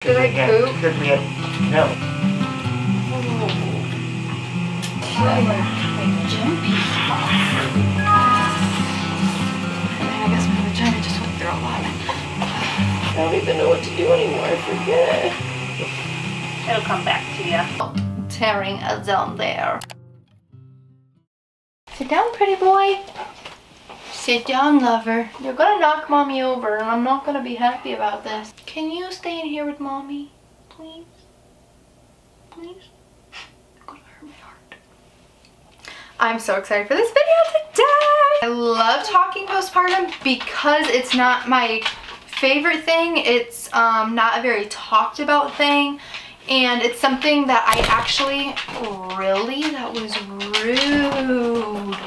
Did I poop? Because we had no. I guess my vagina just went through a lot. I don't even know what to do anymore. I forget. It'll come back to you. Tearing us down there. Sit down, pretty boy. Sit down, lover. You're gonna knock mommy over and I'm not gonna be happy about this. Can you stay in here with mommy? Please? Please? You're gonna hurt my heart. I'm so excited for this video today. I love talking postpartum because it's not my favorite thing. It's not a very talked about thing. And it's something that I actually, that was rude.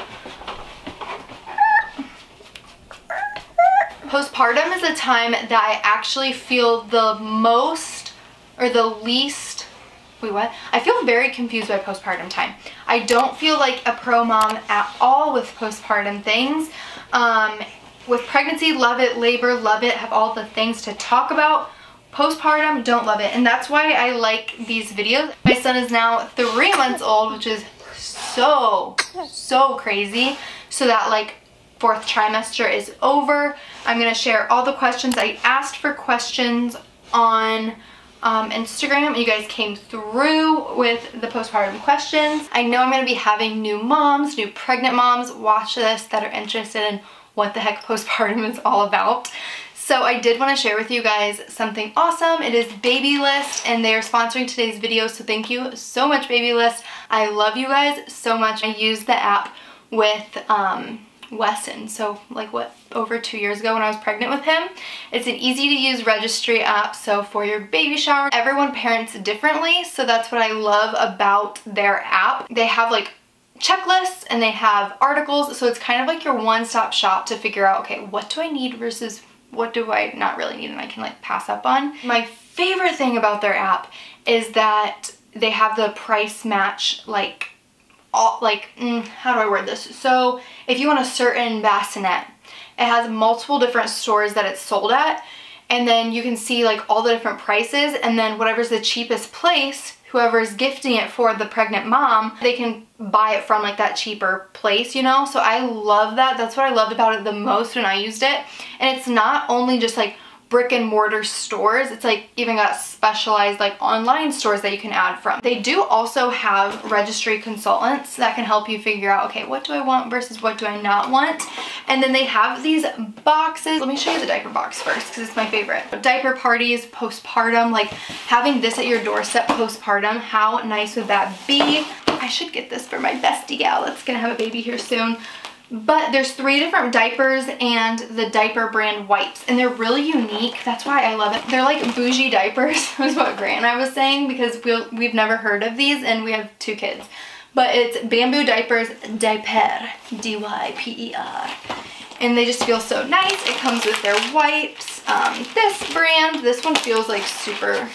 Postpartum is a time that I actually feel the most, or the least, wait, what? I feel very confused by postpartum time. I don't feel like a pro mom at all with postpartum things. With pregnancy, love it. Labor, love it. Have all the things to talk about. Postpartum, don't love it. And that's why I like these videos. My son is now 3 months old, which is so crazy. So that like 4th trimester is over. I'm gonna share all the questions. I asked for questions on Instagram and you guys came through with the postpartum questions. I know I'm gonna be having new moms, new pregnant moms watch this that are interested in what the heck postpartum is all about. So I did want to share with you guys something awesome. It is Babylist and they are sponsoring today's video, so thank you so much, Babylist. I love you guys so much. I used the app with Wesson, so like over 2 years ago when I was pregnant with him. It's an easy to use registry app, so for your baby shower, everyone parents differently, so that's what I love about their app. They have like checklists and they have articles, so it's kind of like your one-stop shop to figure out, okay, what do I need versus what do I not really need and I can like pass up on. My favorite thing about their app is that they have the price match, like how do I word this? So if you want a certain bassinet, it has multiple different stores that it's sold at, and then you can see like all the different prices, and then whatever's the cheapest place, whoever is gifting it for the pregnant mom, they can buy it from like that cheaper place, you know? So I love that. That's what I loved about it the most when I used it. And it's not only just like brick and mortar stores, it's like even got specialized like online stores that you can add from. They do also have registry consultants that can help you figure out, okay, what do I want versus what do I not want? And then they have these boxes. Let me show you the diaper box first because it's my favorite. Diaper parties, postpartum, like having this at your doorstep postpartum, how nice would that be? I should get this for my bestie gal that's gonna have a baby here soon. But there's 3 different diapers and the diaper brand wipes, and they're really unique. That's why I love it. They're like bougie diapers, was what Grant and I was saying, because we've never heard of these and we have 2 kids. But it's Bamboo Diapers Diaper, D-Y-P-E-R. And they just feel so nice. It comes with their wipes. This brand, this one feels like super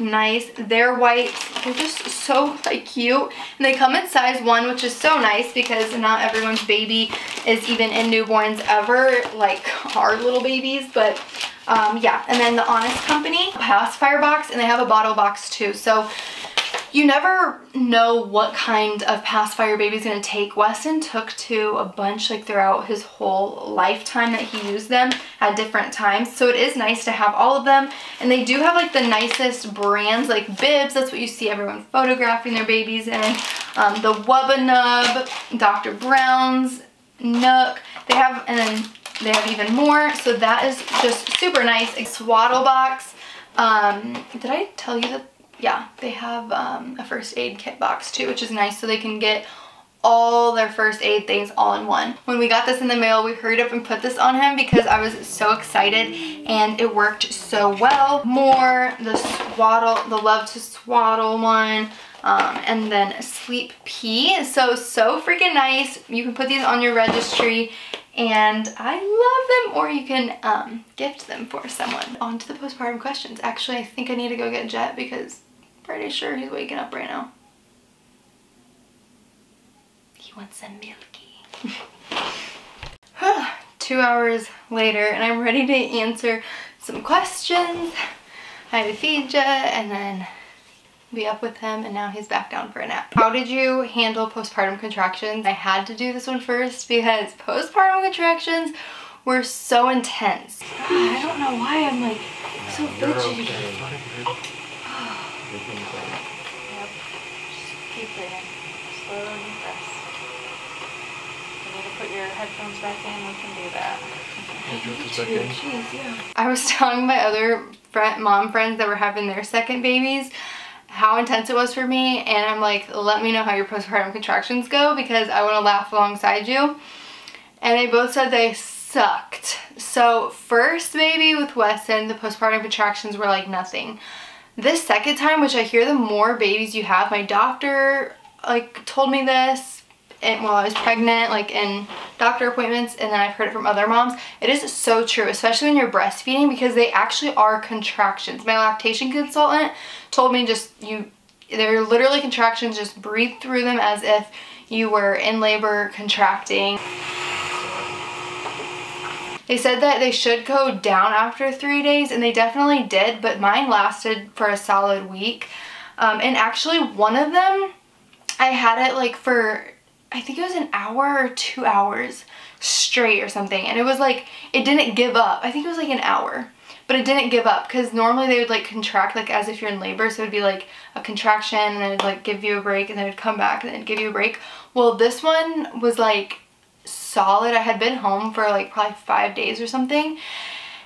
nice. Their wipes, they're just so like cute, and they come in size 1, which is so nice because not everyone's baby is even in newborns ever, like our little babies. But yeah, and then the Honest Company pacifier box, and they have a bottle box too, so you never know what kind of pacifier baby's gonna take. Weston took to a bunch like throughout his whole lifetime that he used them at different times. So it is nice to have all of them. And they do have like the nicest brands, like Bibs, that's what you see everyone photographing their babies in. The Wubba Nub, Dr. Brown's, Nook. They have, and then they have even more. So that is just super nice. A swaddle box. Did I tell you that? Yeah, they have a first aid kit box too, which is nice, so they can get all their first aid things all in one. When we got this in the mail, we hurried up and put this on him because I was so excited and it worked so well. More, the swaddle, the Love to Swaddle one, and then Sleep Pee. So freaking nice. You can put these on your registry and I love them, or you can gift them for someone. On to the postpartum questions. Actually, I think I need to go get Jet because I'm pretty sure he's waking up right now. He wants some milky. 2 hours later and I'm ready to answer some questions. I had to feed Jet and then be up with him, and now he's back down for a nap. How did you handle postpartum contractions? I had to do this one first because postpartum contractions were so intense. I don't know why I'm like so fidgety. Yep. Just keep breathing. Slow and press. You need to put your headphones back in, we can do that. Jeez, yeah. I was telling my other mom friends that were having their second babies how intense it was for me, and I'm like, let me know how your postpartum contractions go because I want to laugh alongside you. And they both said they sucked. So first baby with Weston, the postpartum contractions were like nothing. This second time, which I hear the more babies you have, my doctor like told me this while I was pregnant, like in doctor appointments, and then I've heard it from other moms. It is so true, especially when you're breastfeeding, because they actually are contractions. My lactation consultant told me they're literally contractions, just breathe through them as if you were in labor contracting. They said that they should go down after 3 days, and they definitely did, but mine lasted for a solid week. And actually one of them, I had it like for, I think it was an hour or 2 hours straight or something. And it was like, it didn't give up. I think it was like an hour, but it didn't give up because normally they would like contract like as if you're in labor. So it would be like a contraction and then it'd like give you a break and then it'd come back and then it'd give you a break. Well, this one was like solid. I had been home for like probably 5 days or something.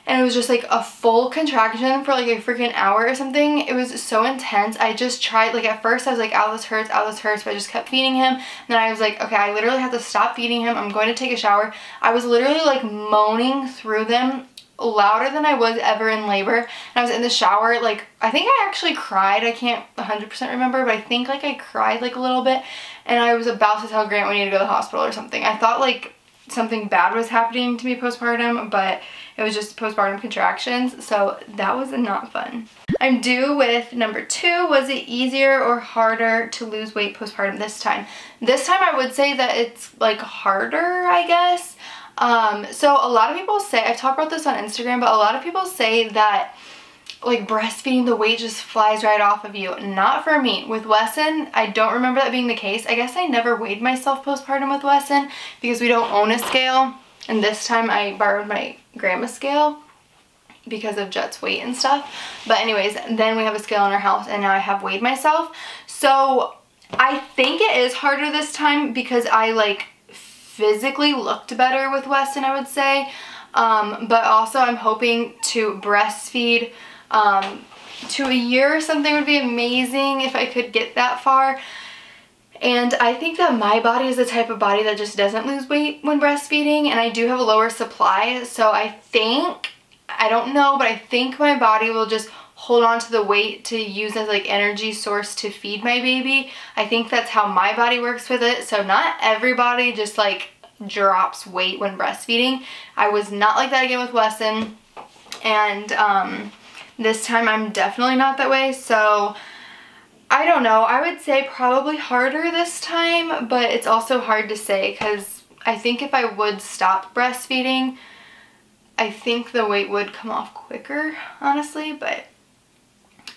And it was just like a full contraction for like a freaking hour or something. It was so intense. I just tried, like at first I was like, ow, this hurts, but I just kept feeding him. And then I was like, okay, I literally have to stop feeding him. I'm going to take a shower. I was literally like moaning through them louder than I was ever in labor. And I was in the shower, like, I think I actually cried. I can't 100% remember, but I think like I cried like a little bit. And I was about to tell Grant we need to go to the hospital or something. I thought like something bad was happening to me postpartum, but it was just postpartum contractions, so that was not fun. I'm due with number 2. Was it easier or harder to lose weight postpartum this time? This time I would say that it's like harder, I guess. So a lot of people say, I've talked about this on Instagram, but a lot of people say that like breastfeeding, the weight just flies right off of you. Not for me. With Wesson, I don't remember that being the case. I guess I never weighed myself postpartum with Wesson because we don't own a scale. And this time I borrowed my grandma's scale because of Jet's weight and stuff. But anyways, then we have a scale in our house and now I have weighed myself. So I think it is harder this time because I like physically looked better with Weston, I would say. But also I'm hoping to breastfeed to a year or something would be amazing if I could get that far. And I think that my body is the type of body that just doesn't lose weight when breastfeeding, and I do have a lower supply, so I think, I don't know, but I think my body will just hold on to the weight to use as like energy source to feed my baby. I think that's how my body works with it. So not everybody just like drops weight when breastfeeding. I was not like that again with Wesson, and this time I'm definitely not that way. So I don't know. I would say probably harder this time, but it's also hard to say because I think if I would stop breastfeeding, I think the weight would come off quicker, honestly. But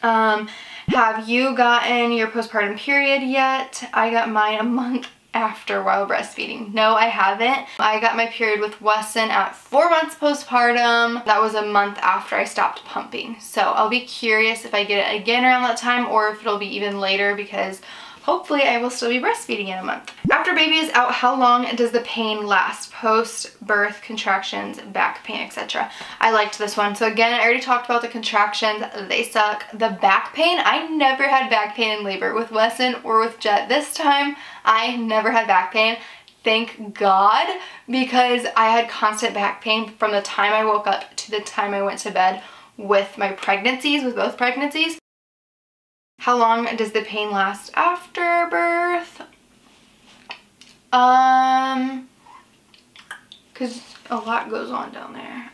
have you gotten your postpartum period yet? I got mine a month after while breastfeeding. No, I haven't. I got my period with Wesson at 4 months postpartum. That was a month after I stopped pumping. So I'll be curious if I get it again around that time or if it'll be even later because hopefully I will still be breastfeeding in a month. After baby is out, how long does the pain last? Post-birth contractions, back pain, etc. I liked this one. So again, I already talked about the contractions. They suck. The back pain, I never had back pain in labor with Wesson or with Jet. This time, I never had back pain. Thank God, because I had constant back pain from the time I woke up to the time I went to bed with my pregnancies, with both pregnancies. How long does the pain last after birth? Because a lot goes on down there.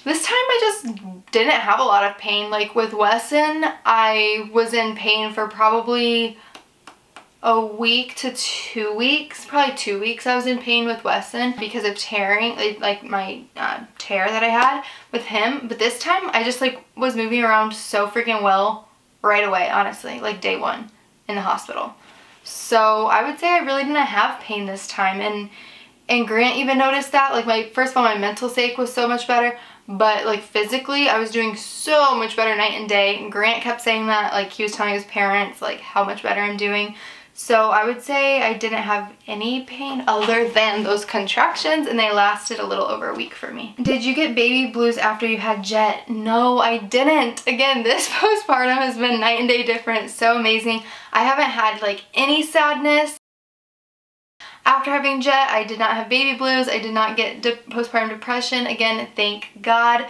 This time I just didn't have a lot of pain. Like with Wesson, I was in pain for probably a week to 2 weeks, probably 2 weeks, I was in pain with Weston because of tearing, like my tear that I had with him. But this time I just like was moving around so freaking well right away, honestly, like day one in the hospital. So I would say I really didn't have pain this time, and Grant even noticed that. Like first of all, my mental state was so much better, but like physically I was doing so much better night and day. And Grant kept saying that, like he was telling his parents like how much better I'm doing. So I would say I didn't have any pain other than those contractions, and they lasted a little over a week for me. Did you get baby blues after you had Jet? No, I didn't. Again, this postpartum has been night and day different. So amazing. I haven't had like any sadness. After having Jet, I did not have baby blues. I did not get postpartum depression. Again, thank God.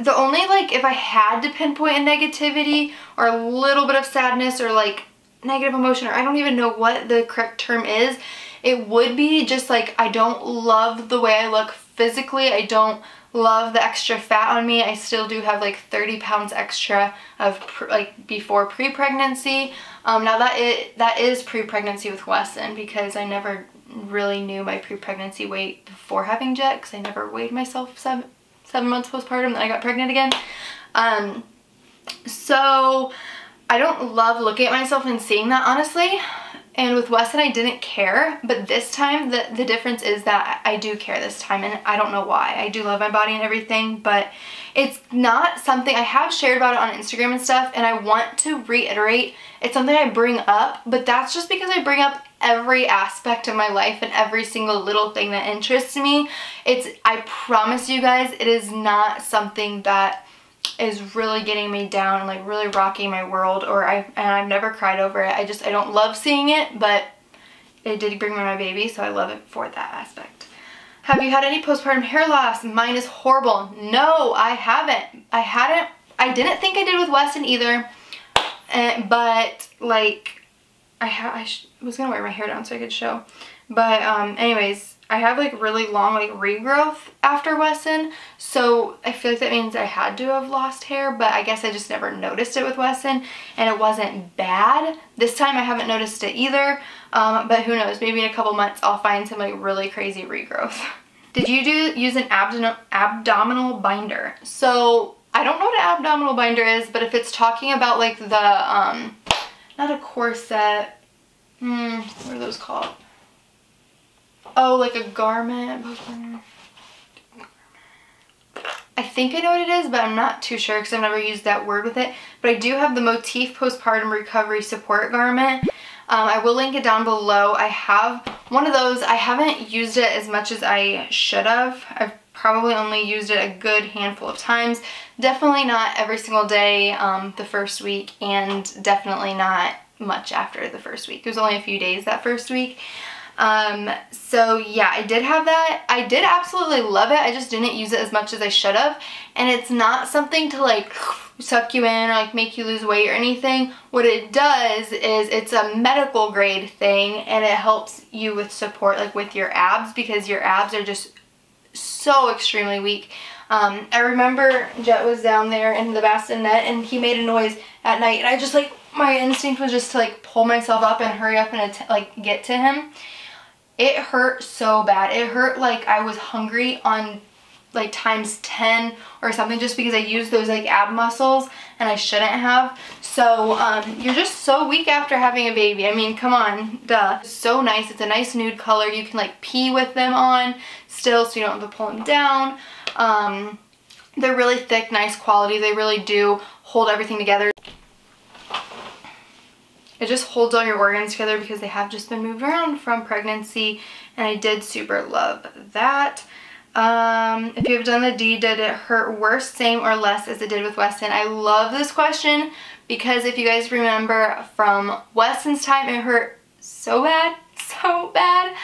The only, like, if I had to pinpoint a negativity or a little bit of sadness or like negative emotion, or I don't even know what the correct term is, it would be just like I don't love the way I look physically. I don't love the extra fat on me. I still do have like 30 pounds extra of like before pre-pregnancy. Now that is pre-pregnancy with Weston, because I never really knew my pre-pregnancy weight before having Jet, because I never weighed myself 7 months postpartum, then I got pregnant again. So I don't love looking at myself and seeing that, honestly. And with Weston, I didn't care, but this time the difference is that I do care this time, and I don't know why. I do love my body and everything, but it's not something I have shared about it on Instagram and stuff, and I want to reiterate, it's something I bring up, but that's just because I bring up every aspect of my life and every single little thing that interests me. I promise you guys, it is not something that is really getting me down and like really rocking my world, and I've never cried over it. I don't love seeing it, but it did bring me my baby, so I love it for that aspect. Have you had any postpartum hair loss? Mine is horrible. No, I haven't. I didn't think I did with Weston either, but like I was gonna wear my hair down so I could show, but anyways, I have like really long like regrowth after Weston, so I feel like that means I had to have lost hair, but I guess I just never noticed it with Weston, and it wasn't bad. This time I haven't noticed it either, but who knows, maybe in a couple months I'll find some like really crazy regrowth. Did you use an abdominal binder? So I don't know what an abdominal binder is, but if it's talking about like the, not a corset, what are those called? Oh, like a garment. I think I know what it is, but I'm not too sure because I've never used that word with it. But I do have the Motif Postpartum Recovery Support Garment. I will link it down below. I have one of those. I haven't used it as much as I should have. I've probably only used it a good handful of times. Definitely not every single day the first week, and definitely not much after the first week. It was only a few days that first week. So yeah, I did have that. I did absolutely love it. I just didn't use it as much as I should have. And it's not something to like suck you in or like make you lose weight or anything. What it does is it's a medical grade thing, and it helps you with support like with your abs, because your abs are just so extremely weak. I remember Jet was down there in the bassinet and he made a noise at night, and I just like, my instinct was just to like pull myself up and hurry up and like get to him. It hurt so bad. It hurt like I was hungry on like times 10 or something, just because I used those like ab muscles and I shouldn't have. So you're just so weak after having a baby. I mean, come on, duh. It's so nice. It's a nice nude color. You can like pee with them on still, so you don't have to pull them down. They're really thick, nice quality. They really do hold everything together. It just holds all your organs together because they have just been moved around from pregnancy, and I did super love that. If you have done the D, did it hurt worse, same, or less as it did with Weston? I love this question because if you guys remember from Weston's time, it hurt so bad, so bad.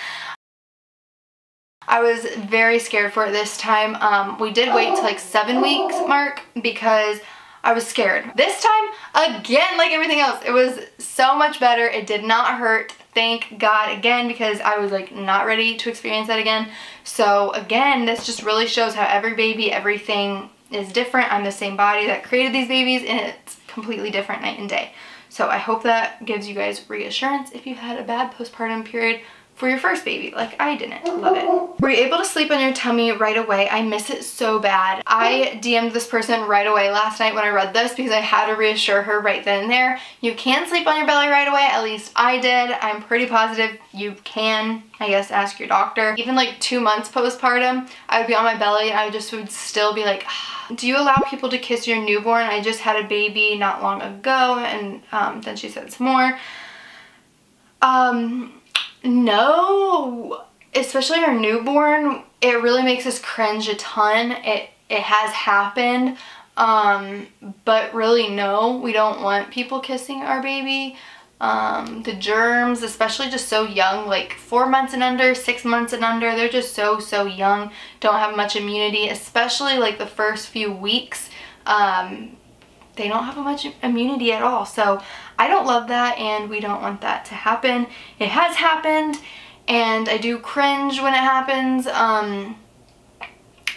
I was very scared for it this time. We did wait till like 7 weeks mark because I was scared. This time, again, like everything else, it was so much better. It did not hurt, thank God, again, because I was like not ready to experience that again. So again, this just really shows how every baby, everything is different. I'm the same body that created these babies, and it's completely different night and day. So I hope that gives you guys reassurance if you had a bad postpartum period for your first baby, like I didn't. Love it. Were you able to sleep on your tummy right away? I miss it so bad. I DM'd this person right away last night when I read this because I had to reassure her right then and there. You can sleep on your belly right away, at least I did. I'm pretty positive you can, I guess, ask your doctor. Even like 2 months postpartum, I would be on my belly and I just would still be like, ah. Do you allow people to kiss your newborn? I just had a baby not long ago, and then she said some more. No, especially our newborn, it really makes us cringe a ton. It has happened, but really no, we don't want people kissing our baby. The germs, especially just so young, like 4 months and under, 6 months and under, they're just so young, don't have much immunity, especially like the first few weeks. They don't have much immunity at all. So I don't love that, and we don't want that to happen. It has happened, and I do cringe when it happens.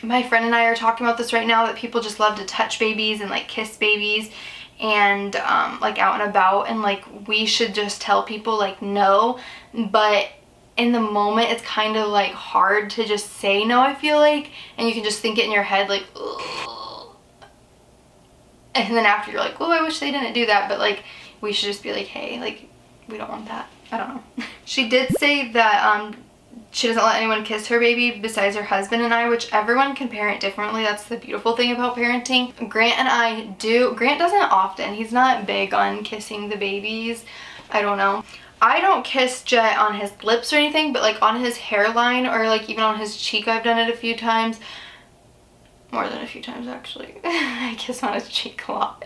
My friend and I are talking about this right now, that people just love to touch babies and like kiss babies and like out and about, and like we should just tell people like no, but in the moment it's kind of like hard to just say no, I feel like, and you can just think it in your head like, ugh. And then after you're like, oh, I wish they didn't do that, but like we should just be like, hey, like we don't want that. I don't know. She did say that she doesn't let anyone kiss her baby besides her husband and I, which everyone can parent differently. That's the beautiful thing about parenting. Grant and I do. Grant doesn't often. He's not big on kissing the babies. I don't know. I don't kiss Jet on his lips or anything, but like on his hairline or like even on his cheek, I've done it a few times. More than a few times, actually. I kiss on his cheek a lot.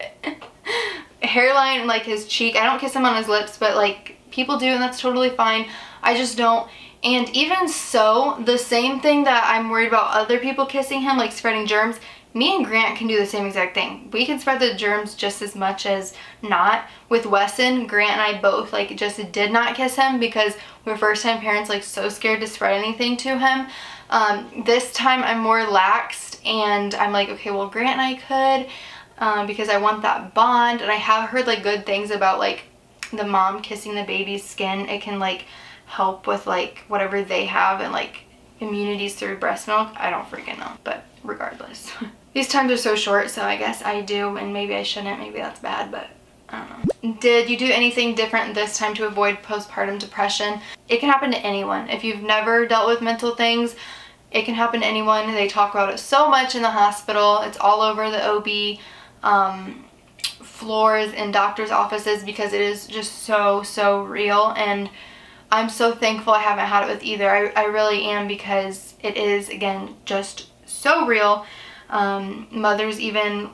Hairline, like his cheek. I don't kiss him on his lips, but like people do, and that's totally fine. I just don't. And even so, the same thing that I'm worried about other people kissing him, like spreading germs, me and Grant can do the same exact thing. We can spread the germs just as much as not. With Wesson, Grant and I both like just did not kiss him because we were first time parents, like so scared to spread anything to him. This time I'm more laxed, and I'm like, okay, well Grant and I could, because I want that bond. And I have heard like good things about like the mom kissing the baby's skin. It can like help with like whatever they have and like immunities through breast milk. I don't freaking know, but regardless. These times are so short, so I guess I do, and maybe I shouldn't, maybe that's bad, but I don't know. Did you do anything different this time to avoid postpartum depression? It can happen to anyone. If you've never dealt with mental things, it can happen to anyone. They talk about it so much in the hospital. It's all over the OB floors in doctors' offices because it is just so real, and I'm so thankful I haven't had it with either. I really am, because it is, again, just so real. Mothers even,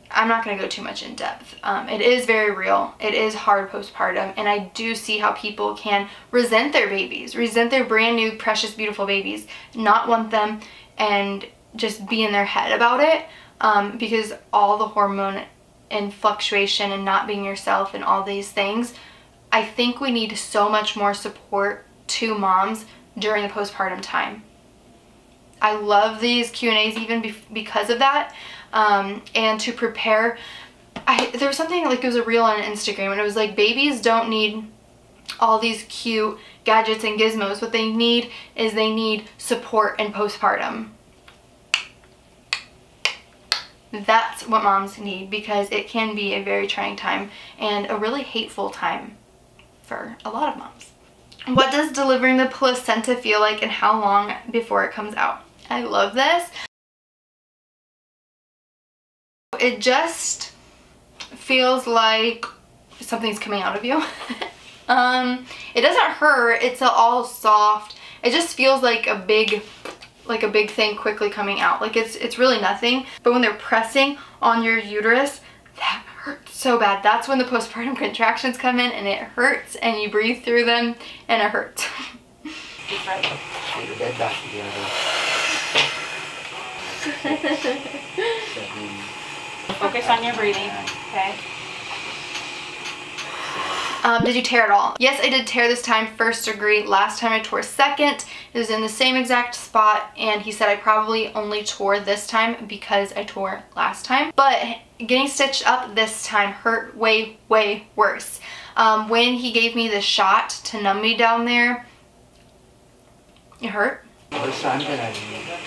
I'm not going to go too much in depth. It is very real. It is hard postpartum, and I do see how people can resent their babies, resent their brand new, precious, beautiful babies, not want them, and just be in their head about it, because all the hormone and fluctuation and not being yourself and all these things. I think we need so much more support to moms during the postpartum time. I love these Q&As even because of that, and to prepare. There was something like, it was a reel on Instagram, and it was like, babies don't need all these cute gadgets and gizmos. What they need is they need support in postpartum. That's what moms need, because it can be a very trying time and a really hateful time for a lot of moms. What does delivering the placenta feel like, and how long before it comes out? I love this. It just feels like something's coming out of you. It doesn't hurt. It's all soft. It just feels like a big thing quickly coming out. Like it's really nothing. But when they're pressing on your uterus, that hurts so bad. That's when the postpartum contractions come in, and it hurts, and you breathe through them, and it hurts. Focus on your breathing, okay? Did you tear it all? Yes, I did tear this time, 1st degree. Last time I tore 2nd. It was in the same exact spot, and he said I probably only tore this time because I tore last time. But getting stitched up this time hurt way, way worse. When he gave me the shot to numb me down there, it hurt. So I'm gonna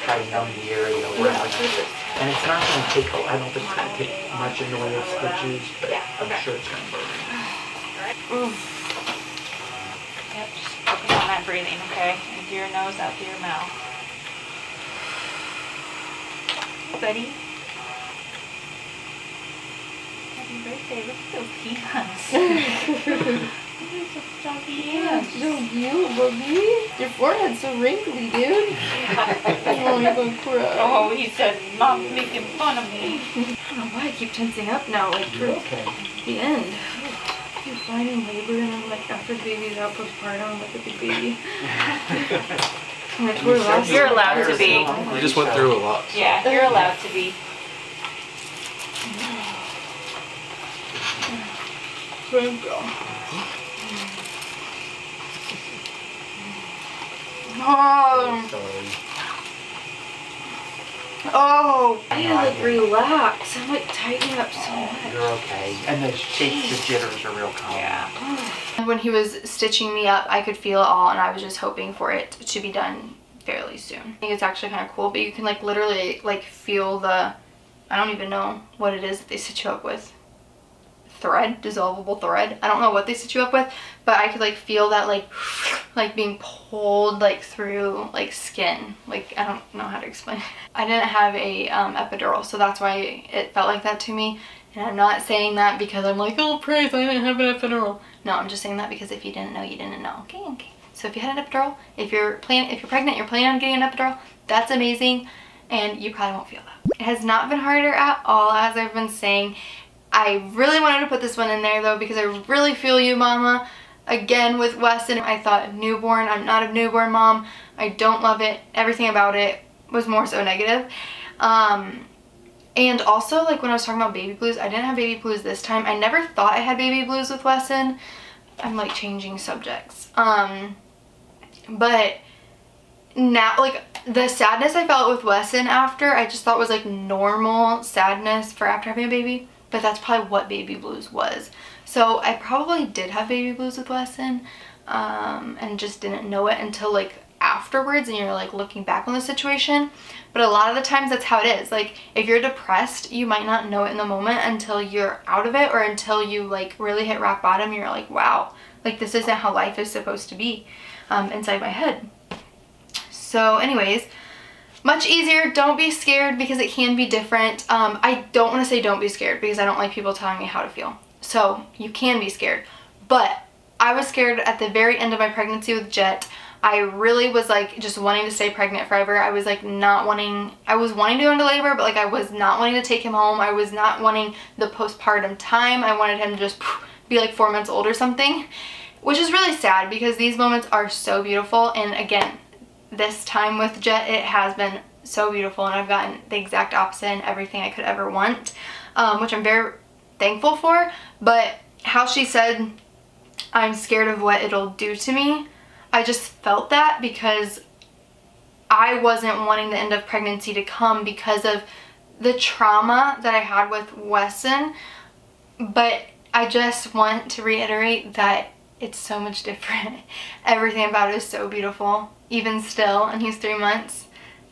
try to numb the area around it. And it's not gonna take, I don't think it's gonna take much in the way of stitches, but I'm sure it's gonna burn. Yep, just focus on that breathing, okay? In through your nose, out through your mouth. Hey, buddy. Happy birthday. Look at those peanuts. Look at those fluffy hands. So cute, baby. Your forehead's so wrinkly, dude. Oh, you're gonna cry. Oh, he said, Mom's making fun of me. I don't know why I keep tensing up now, like for the end. You're fine in labor, and I'm like, after the baby's out postpartum, I'm like a big baby. You're allowed to be. We just went through a lot. Yeah, you're allowed to be. Thank you. Oh, I like relax. I'm like tightening up so much. You're okay. And the shakes, the jitters are real common. Yeah. When he was stitching me up, I could feel it all, and I was just hoping for it to be done fairly soon. I think it's actually kind of cool, but you can like literally like feel the, I don't even know what it is that they stitch you up with. Thread, dissolvable thread. I don't know what they stitch you up with, but I could like feel that like being pulled like through like skin. Like, I don't know how to explain it. I didn't have a epidural, so that's why it felt like that to me. And I'm not saying that because I'm like, oh praise, I didn't have an epidural. No, I'm just saying that because if you didn't know, you didn't know. Okay, okay. So if you had an epidural, if you're pregnant, you're planning on getting an epidural, that's amazing, and you probably won't feel that. It has not been harder at all, as I've been saying. I really wanted to put this one in there though because I really feel you, mama. Again, with Weston, I thought newborn. I'm not a newborn mom. I don't love it. Everything about it was more so negative. And also, like when I was talking about baby blues, I didn't have baby blues this time. I never thought I had baby blues with Weston. I'm like changing subjects. But now, like the sadness I felt with Weston after, I just thought was like normal sadness for after having a baby. But that's probably what baby blues was. So I probably did have baby blues with Weston, and just didn't know it until like afterwards, and you're like looking back on the situation. But a lot of the times that's how it is. Like if you're depressed, you might not know it in the moment until you're out of it, or until you like really hit rock bottom. You're like, wow, like this isn't how life is supposed to be inside my head. So anyways, much easier. Don't be scared because it can be different. I don't want to say don't be scared because I don't like people telling me how to feel. So you can be scared. But I was scared at the very end of my pregnancy with Jet. I really was like just wanting to stay pregnant forever. I was like not wanting, I was wanting to go into labor, but like I was not wanting to take him home. I was not wanting the postpartum time. I wanted him to just be like 4 months old or something, which is really sad because these moments are so beautiful. And again, this time with Jet, it has been so beautiful, and I've gotten the exact opposite and everything I could ever want, which I'm very thankful for. But how she said, I'm scared of what it'll do to me, I just felt that because I wasn't wanting the end of pregnancy to come because of the trauma that I had with Weston. But I just want to reiterate that it's so much different. Everything about it is so beautiful, even still, and he's 3 months.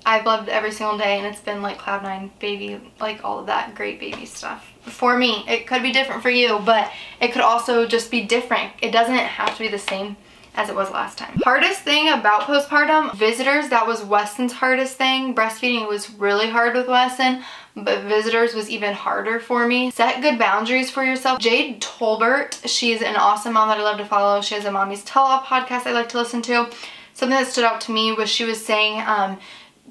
I've loved every single day, and it's been like cloud 9 baby, like all of that great baby stuff. For me, it could be different for you, but it could also just be different. It doesn't have to be the same as it was last time. Hardest thing about postpartum, visitors. That was Weston's hardest thing. Breastfeeding was really hard with Weston, but visitors was even harder for me. Set good boundaries for yourself. Jade Tolbert, she's an awesome mom that I love to follow. She has a Mommy's Tell-All podcast I like to listen to. Something that stood out to me was she was saying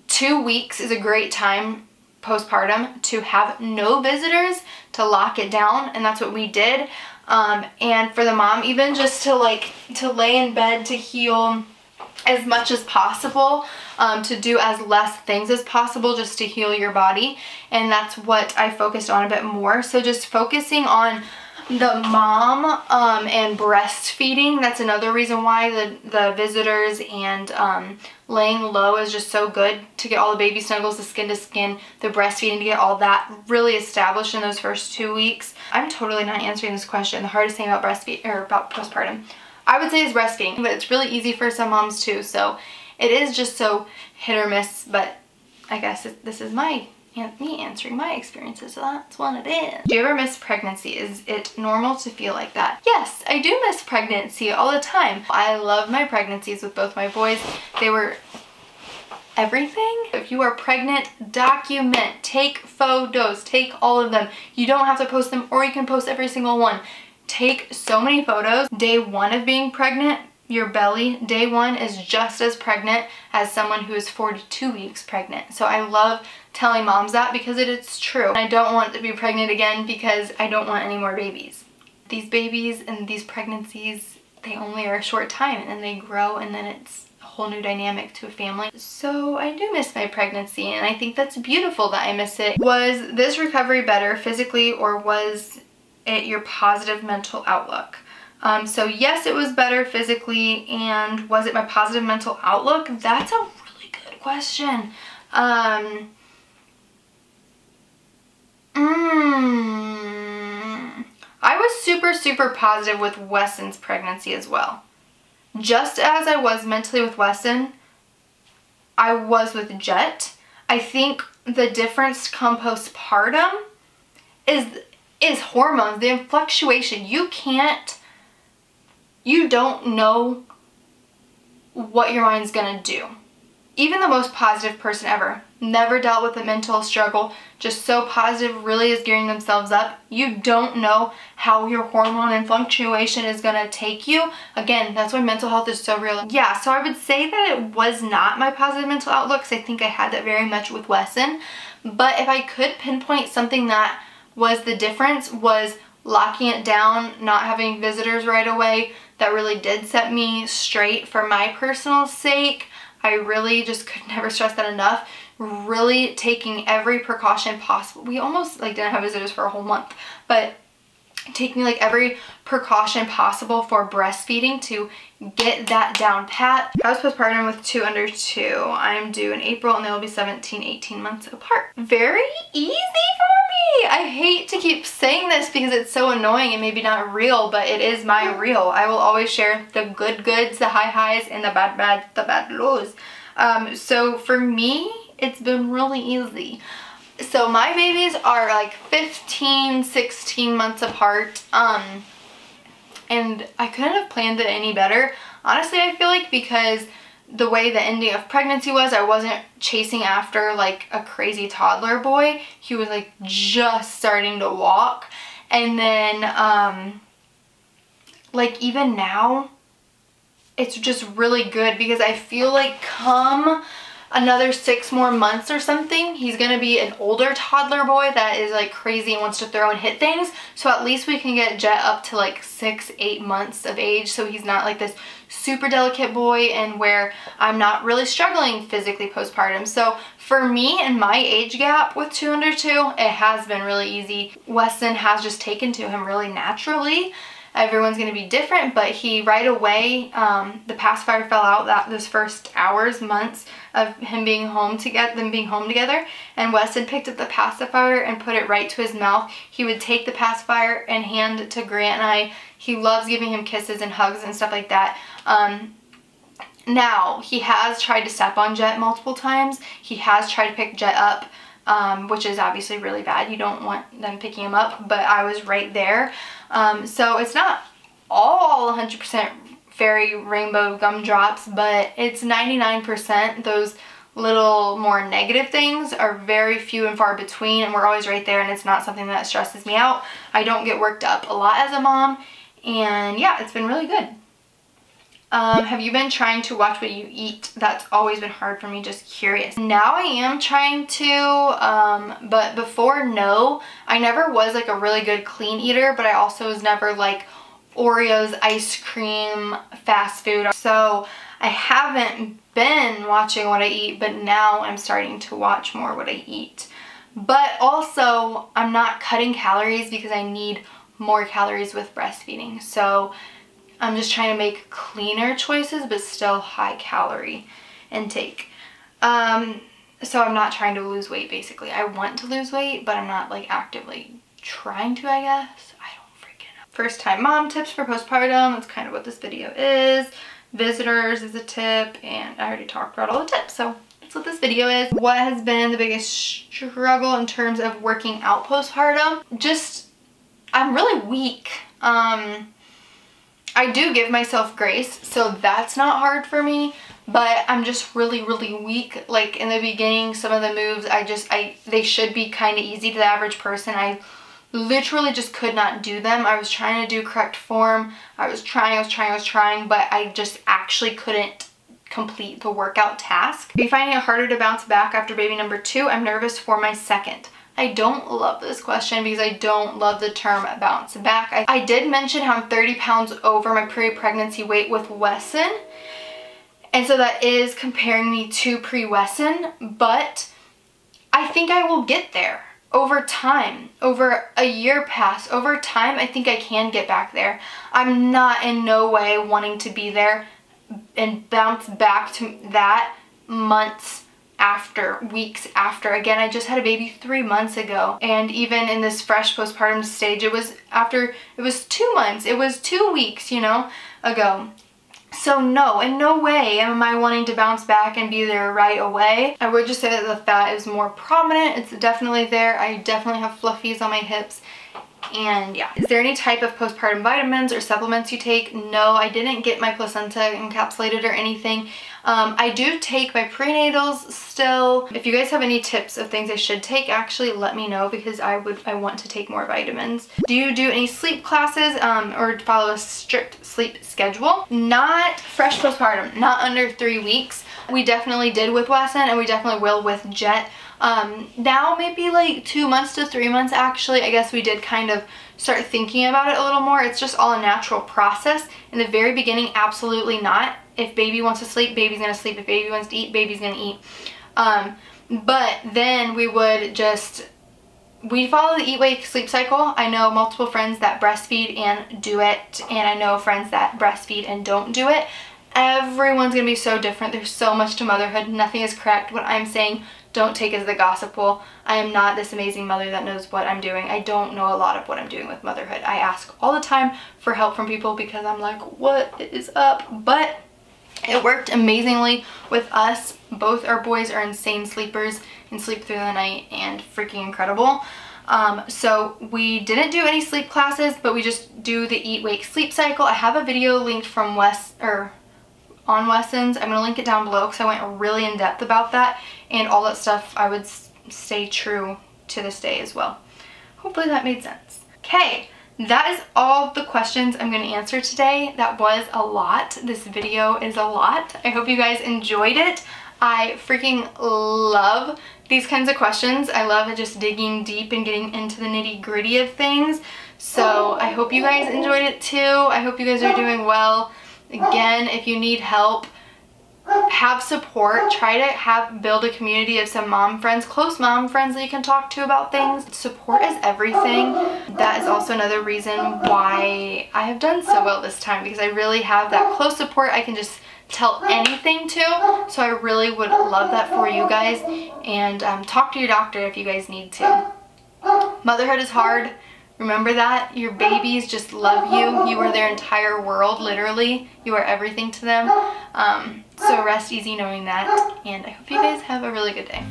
2 weeks is a great time postpartum to have no visitors, to lock it down, and that's what we did. And for the mom, even just to lay in bed, to heal as much as possible, to do as less things as possible just to heal your body. And that's what I focused on a bit more. So just focusing on the mom and breastfeeding. That's another reason why the visitors and laying low is just so good, to get all the baby snuggles, the skin to skin, the breastfeeding, to get all that really established in those first 2 weeks. I'm totally not answering this question. The hardest thing about breastfeeding, or about postpartum, I would say is breastfeeding, but it's really easy for some moms too. So it is just so hit or miss, but I guess this is me answering my experiences, so that's what it is. Do you ever miss pregnancy? Is it normal to feel like that? Yes, I do miss pregnancy all the time. I love my pregnancies with both my boys. They were everything. If you are pregnant, document, take photos, take all of them. You don't have to post them, or you can post every single one. Take so many photos. Day 1 of being pregnant, your belly, day 1 is just as pregnant as someone who is 42 weeks pregnant. So I love telling moms that, because it's true. I don't want to be pregnant again because I don't want any more babies. These babies and these pregnancies, they only are a short time, and then they grow, and then it's a whole new dynamic to a family. So I do miss my pregnancy, and I think that's beautiful that I miss it. Was this recovery better physically, or was it your positive mental outlook? So yes, it was better physically, and was it my positive mental outlook? That's a really good question. I was super positive with Weston's pregnancy as well. Just as I was mentally with Weston, I was with Jet. I think the difference come postpartum is hormones, the fluctuation. You don't know what your mind's gonna do. Even the most positive person ever, never dealt with a mental struggle, just so positive, really is gearing themselves up. You don't know how your hormone and fluctuation is gonna take you. Again, that's why mental health is so real. Yeah, so I would say that it was not my positive mental outlook, because I think I had that very much with Weston. But if I could pinpoint something that was the difference, was locking it down, not having visitors right away. That really did set me straight for my personal sake. I really just could never stress that enough. Really taking every precaution possible. We almost didn't have visitors for a whole month, but taking every precaution possible for breastfeeding to get that down pat. I was postpartum with 2 under 2. I'm due in April, and they will be 18 months apart. Very easy for me. I hate to keep saying this because it's so annoying and maybe not real, but it is my real. I will always share the good goods, the high highs, and the bad lows. So for me, it's been really easy. So my babies are 15, 16 months apart, and I couldn't have planned it any better. Honestly, I feel because the way the ending of pregnancy was, I wasn't chasing after a crazy toddler boy. He was just starting to walk. And then even now, it's just really good, because I feel come another 6 more months or something, he's gonna be an older toddler boy that is crazy and wants to throw and hit things. So at least we can get Jet up to 6, 8 months of age, so he's not this super delicate boy, and where I'm not really struggling physically postpartum. So for me and my age gap with 2 under 2, it has been really easy. Weston has just taken to him really naturally. Everyone's going to be different, but he right away, the pacifier fell out those first hours, months of him being home together, and Weston picked up the pacifier and put it right to his mouth. He would take the pacifier and hand it to Grant and I. He loves giving him kisses and hugs and stuff like that. Now, he has tried to step on Jet multiple times. He has tried to pick Jet up, which is obviously really bad. You don't want them picking him up, but I was right there. So it's not all 100% fairy rainbow gumdrops, but it's 99%. Those little more negative things are very few and far between, and we're always right there, and it's not something that stresses me out. I don't get worked up a lot as a mom, and yeah, it's been really good. Have you been trying to watch what you eat? That's always been hard for me, just curious. Now I am trying to, but before, no. I never was a really good clean eater, but I also was never Oreos, ice cream, fast food. So I haven't been watching what I eat, but now I'm starting to watch more what I eat. But also, I'm not cutting calories because I need more calories with breastfeeding. So I'm just trying to make cleaner choices, but still high calorie intake. So I'm not trying to lose weight, basically. I want to lose weight, but I'm not like actively trying to, I guess. I don't freaking know. First time mom tips for postpartum. That's kind of what this video is. Visitors is a tip, and I already talked about all the tips, so that's what this video is. What has been the biggest struggle in terms of working out postpartum? Just, I'm really weak. I do give myself grace, so that's not hard for me, but I'm just really weak. Like in the beginning, some of the moves, they should be kind of easy to the average person. I literally just could not do them. I was trying to do correct form. I was trying, but I just actually couldn't complete the workout task. Are you finding it harder to bounce back after baby number 2? I'm nervous for my second. I don't love this question because I don't love the term bounce back. I did mention how I'm 30 pounds over my pre-pregnancy weight with Wesson. And so that is comparing me to pre-Wesson, but I think I will get there over time, over a year pass, over time. I think I can get back there. I'm not in no way wanting to be there and bounce back to that months after, weeks after. Again, I just had a baby 3 months ago, and even in this fresh postpartum stage, it was 2 months, it was 2 weeks, you know, ago. So no, in no way am I wanting to bounce back and be there right away. I would just say that the fat is more prominent. It's definitely there. I definitely have fluffies on my hips. And yeah. Is there any type of postpartum vitamins or supplements you take? No, I didn't get my placenta encapsulated or anything. I do take my prenatals still. If you guys have any tips of things I should take, actually let me know, because I want to take more vitamins. Do you do any sleep classes or follow a strict sleep schedule? Not fresh postpartum, not under 3 weeks. We definitely did with Wesson, and we definitely will with Jet. Now maybe like 2 months to 3 months actually, I guess we did kind of start thinking about it a little more. It's just all a natural process. In the very beginning, absolutely not. If baby wants to sleep, baby's gonna sleep. If baby wants to eat, baby's gonna eat. But then we follow the eat, wake, sleep cycle. I know multiple friends that breastfeed and do it, and I know friends that breastfeed and don't do it. Everyone's gonna be so different. There's so much to motherhood. Nothing is correct. What I'm saying, don't take as the gossip wool. I am not this amazing mother that knows what I'm doing. I don't know a lot of what I'm doing with motherhood. I ask all the time for help from people because I'm like, what is up? But it worked amazingly with us. Both our boys are insane sleepers and sleep through the night and freaking incredible. So we didn't do any sleep classes, but we just do the eat, wake, sleep cycle. I have a video linked from on Wesson's. I'm going to link it down below because I went really in depth about that, and all that stuff I would stay true to this day as well. Hopefully that made sense. Okay, that is all the questions I'm going to answer today. That was a lot. This video is a lot. I hope you guys enjoyed it. I freaking love these kinds of questions. I love just digging deep and getting into the nitty-gritty of things. So I hope you guys enjoyed it too. I hope you guys are doing well. Again, if you need help, have support. Try to build a community of some mom friends, close mom friends that you can talk to about things. Support is everything. That is also another reason why I have done so well this time, because I really have that close support I can just tell anything to. So I really would love that for you guys. And talk to your doctor if you guys need to. Motherhood is hard. Remember that. Your babies just love you. You are their entire world, literally. You are everything to them. So rest easy knowing that. And I hope you guys have a really good day.